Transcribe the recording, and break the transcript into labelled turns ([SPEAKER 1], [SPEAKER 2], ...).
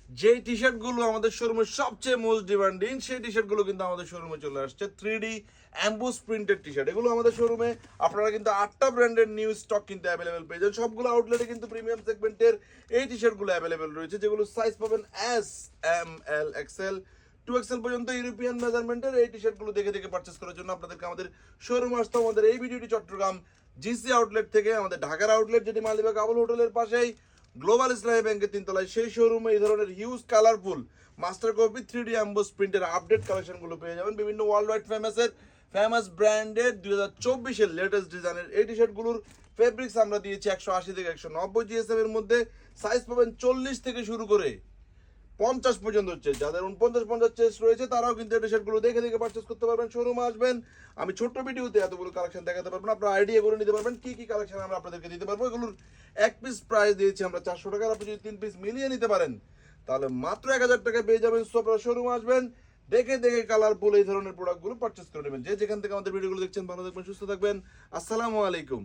[SPEAKER 1] যে T shirt গুলো আমাদের শোরুমে সবচেয়ে মোস্ট ডিমান্ডিং, সেই টি শার্ট গুলো কিন্তু আমাদের শোরুমে চলে আসছে। 3D emboss printed T shirt, এগুলো আমাদের শোরুমে আপনারা কিন্তু 8টা ব্র্যান্ডের নিউ স্টক কিন্তু অ্যাভেলেবেল পেয়ে যাবেন। সবগুলো আউটলেটে কিন্তু প্রিমিয়াম সেগমেন্টের এই টি শার্ট গুলো অ্যাভেলেবেল রয়েছে, যেগুলো সাইজ পাবেন এস, এম, এল, এক্সেল, 2XL পর্যন্ত ইউরোপিয়ান মেজারমেন্টের। এই টি শার্ট গুলো দেখে দেখে পারচেস করার জন্য আপনাদেরকে আমাদের শোরুমে আসতে। আমাদের এই ভিডিওটি চট্টগ্রাম জিসি আউটলেট থেকে, আমাদের ঢাকার আউটলেট যেটি মালিবাগ আবুল হোটেলের পাশেই গ্লোবাল ইসলামী ব্যাংকের 3 তলায়, সেই শোরুমে এই ধরনের huge colourful master copy 3D emboss প্রিন্টের আপডেট কালেকশনগুলো পেয়ে যাবেন। বিভিন্ন ওয়ার্ল্ড ওয়াইড ফেমাস ব্র্যান্ডের 2024-এর লেটেস্ট ডিজাইনের এই টি শার্টগুলোর ফেব্রিক্স আমরা দিয়েছি 180 থেকে 190 জিএসএম এর মধ্যে। সাইজ পাবেন 40 থেকে শুরু করে 50 পর্যন্ত হচ্ছে। যাদের 49-50 চেস্ট রয়েছে তারাও কিন্তু এই টি শার্টগুলো দেখে দেখে পারচেস করতে পারবেন। শোরুমে আসবেন, আমি ছোট্ট ভিডিওতে এতগুলো কালেকশন দেখাতে পারবো না, আপনারা আইডিয়া করে নিতে পারবেন কি কি কালেকশন আমরা আপনাদেরকে দিতে পারবো। এগুলোর এক পিস প্রাইস দিয়েছি আমরা 400 টাকা। আপনি যদি 3 পিস মিলিয়ে নিতে পারেন তাহলে মাত্র 1000 টাকায় পেয়ে যাবেন। সো আপনারা শোরুমে আসবেন, দেখে দেখে কালারফুল এই ধরনের প্রোডাক্টগুলো পারচেস করে নেবেন। যে যেখান থেকে আমাদের ভিডিওগুলো দেখছেন, ভালো থাকবেন, সুস্থ থাকবেন। আসসালামু আলাইকুম।